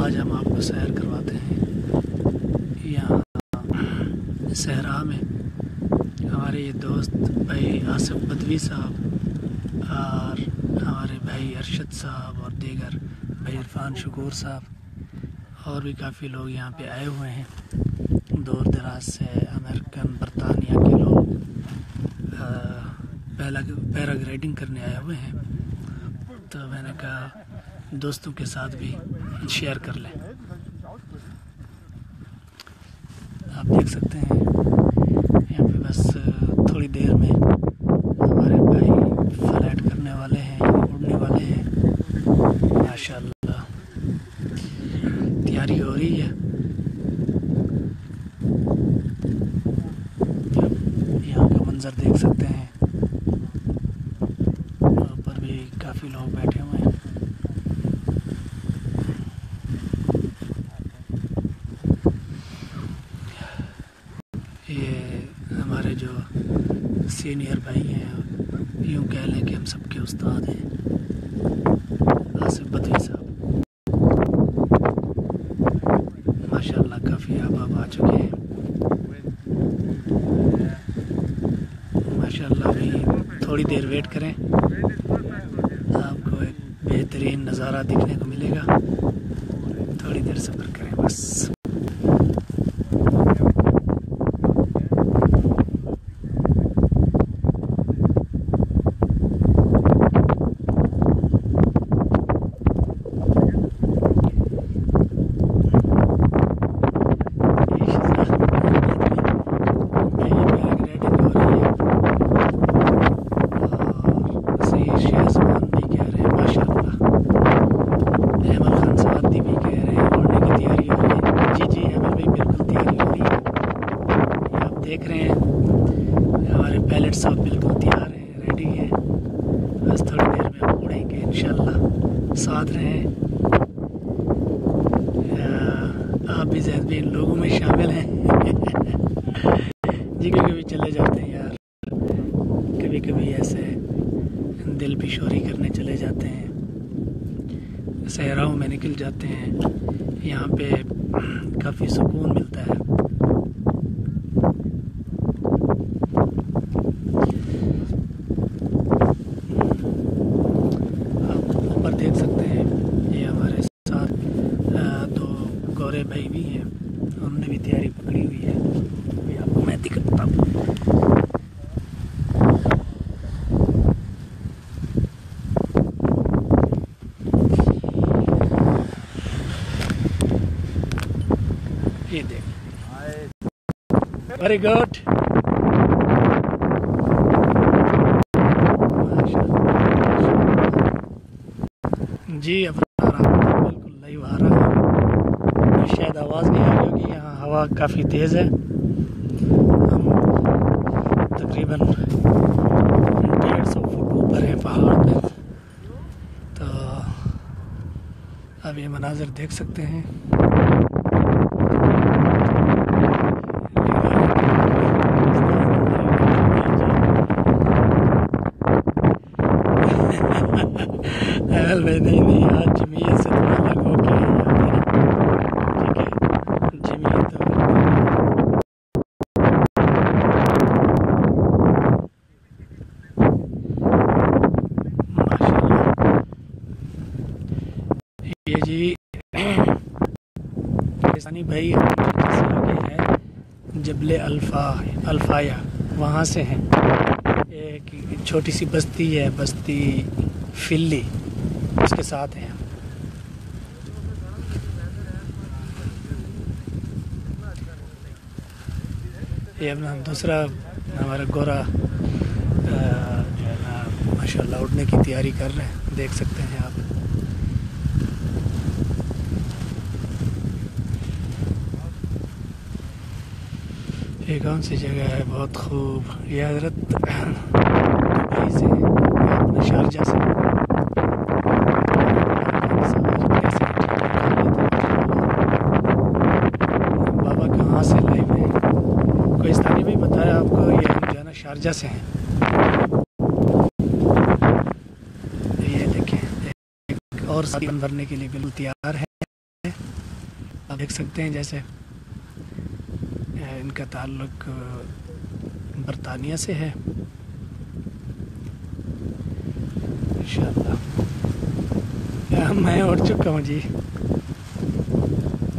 आज हम आपको सैर करवाते हैं। यहाँ सहरा में हमारे ये दोस्त भाई आसिफ बदवी साहब और हमारे भाई अरशद साहब और दीगर भाई इरफान शकूर साहब और भी काफ़ी लोग यहाँ पे आए हुए हैं। दूर दराज से अमेरिकन बरतानिया के लोग पैराग्लाइडिंग करने आए हुए हैं, तो मैंने कहा दोस्तों के साथ भी शेयर कर लें। आप देख सकते हैं यहाँ पे बस थोड़ी देर में हमारे भाई फ्लाइट करने वाले हैं, उड़ने वाले हैं। माशाल्लाह तैयारी हो रही है। यहाँ का मंजर देख सकते हैं, ऊपर भी काफ़ी लोग बैठे हुए हैं। ये हमारे जो सीनियर भाई हैं, यूँ कह लें कि हम सबके उस्ताद हैं, आसिफ बदवी साहब। माशाल्लाह काफ़ी अब आ चुके हैं। माशाल्लाह भी थोड़ी देर वेट करें, आपको एक बेहतरीन नज़ारा दिखने को मिलेगा। थोड़ी देर सब्र करें बस। देख रहे हैं हमारे पायलट सब बिल्कुल तैयार हैं, रेडी हैं। बस थोड़ी देर में हम उड़ेंगे इंशाल्लाह। साथ रहें, आप भी ज़्यादा भी इन लोगों में शामिल हैं। जी कभी चले जाते हैं यार, कभी कभी ऐसे दिल पिशोरी करने चले जाते हैं, सहराओं में निकल जाते हैं। यहाँ पे काफ़ी सुकून मिलता है। देख सकते हैं ये हमारे साथ दो गोरे भाई भी हैं, हमने भी तैयारी पकड़ी हुई है। अभी आपको मैं दिखाता हूँ। ये देख, वेरी गुड। जी अब आ रहा है, बिल्कुल लाइव आ रहा है। शायद आवाज़ नहीं आ रही होगी, यहाँ हवा काफ़ी तेज़ है। हम तकरीबन 150 फुट ऊपर है पहाड़ पे, तो अब ये मनाज़र देख सकते हैं। नहीं आज जमीयत से थोड़ा अलग हो गया है, ठीक है। जमीयत माशाल्लाह। ये जी पाकिस्तानी भाई से आगे है जबले अल्फाया, वहाँ से हैं। एक छोटी सी बस्ती है, बस्ती फिल्ली, उसके साथ हैं। ये अपना दूसरा हमारा गोरा जो है ना माशाल्लाह उड़ने की तैयारी कर रहे हैं, देख सकते हैं आप। ये कौन सी जगह है, बहुत खूब। ये हज़रत दुबई से, अपना शारजा से बाबा कहाँ से लाइव है, कोई स्थानीय भी बताया आपको। ये हम जो है ना शारजा से हैं। ये देखें, और सामान भरने के लिए बिल्कुल तैयार है। देख सकते हैं जैसे इनका ताल्लुक बरतानिया से है इंशाअल्लाह। मैं उठ चुका हूँ जी,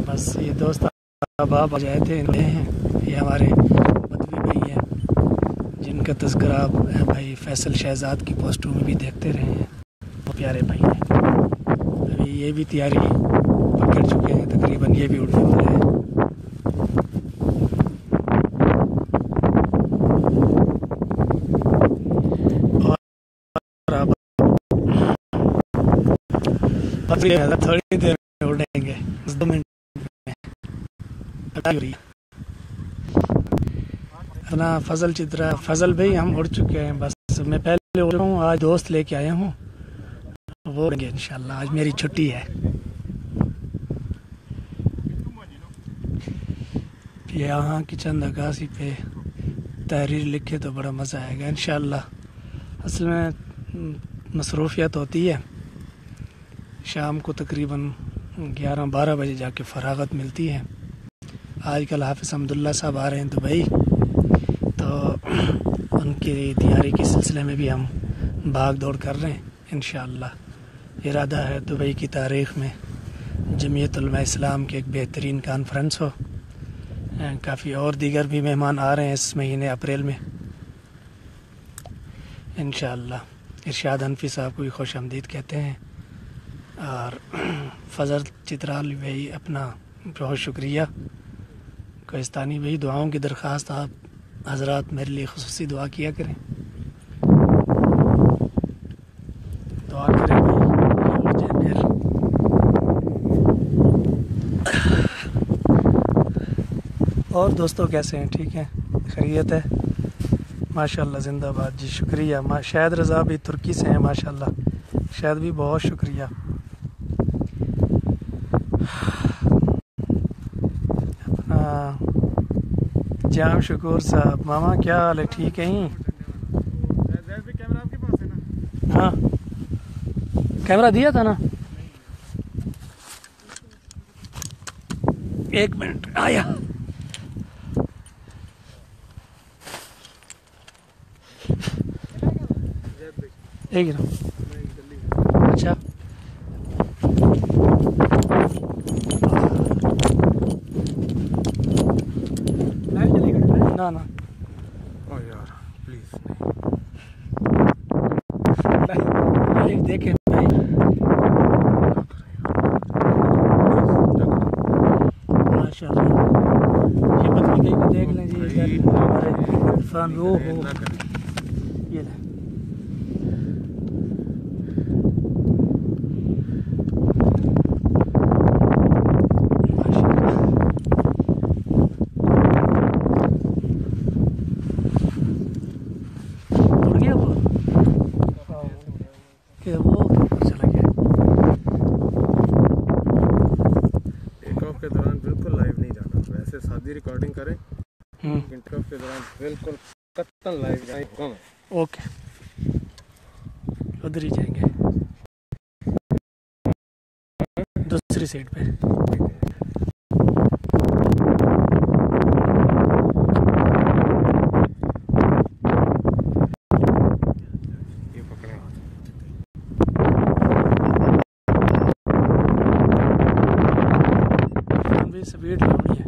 बस ये दोस्त अहबाब आ जाए थे हैं। ये हमारे बदवी भाई हैं जिनका तज़किरा आप भाई फैसल शहजाद की पोस्टों में भी देखते रहे हैं। वो प्यारे भाई हैं। अभी ये भी तैयारी पकड़ चुके हैं, तकरीबन ये भी उड़ने वाले हैं। और थोड़ी देर में उड़ेंगे, 2 मिनट में। अपना फजल चित्रा फजल भाई हम उड़ चुके हैं, बस मैं पहले उड़ रहा हूँ। आज दोस्त लेके आया हूँ, वो उड़ेंगे इंशाल्लाह। आज मेरी छुट्टी है। यहाँ की चंद अक्कासी पे तहरीर लिखे तो बड़ा मज़ा आएगा इंशाल्लाह। असल में मसरूफियत होती है, शाम को तकरीबन 11-12 बजे जाके फरागत मिलती है। आजकल हाफिज़ अब्दुल्ला साहब आ रहे हैं दुबई, तो उनकी तैयारी के सिलसिले में भी हम भाग दौड़ कर रहे हैं इंशाअल्लाह। इरादा है दुबई की तारीख़ में जमीयत उलमा इस्लाम की एक बेहतरीन कॉन्फ्रेंस हो। काफ़ी और दीगर भी मेहमान आ रहे हैं इस महीने अप्रैल में इंशाअल्लाह। इरशाद हनफी साहब को भी खुश आमदीद कहते हैं। और फजल चित्राल भाई अपना बहुत शुक्रिया। कोहिस्तानी भाई दुआओं की दरख्वास्त आप हजरात मेरे लिए खुसूसी दुआ किया करें, दुआ करें भाई। और दोस्तों कैसे हैं? ठीक हैं, खैरियत है? माशाल्लाह, जिंदाबाद जी, शुक्रिया। शायद रज़ा भी तुर्की से हैं माशाल्लाह, शायद भी बहुत शुक्रिया। अपना जाम शुक्र साहब, मामा क्या हाल है? ठीक है ही? कैमरा आपके पास है ना? हाँ, कैमरा दिया था ना। 1 मिनट आया। एक ही ना। अच्छा, ना ना ओ यार प्लीज लाइव देखें भाई। माशाल्लाह, ये बदली को देख लें जी। हमारे इरफान वो हो, ये ले। वो चला गया। टेक ऑफ के दौरान बिल्कुल लाइव नहीं जाना, वैसे सादी रिकॉर्डिंग करें। टेक ऑफ के दौरान बिल्कुल कतई लाइव जाए। ओके, उधर ही जाएंगे दूसरी साइड पे। स्पीड लानी है।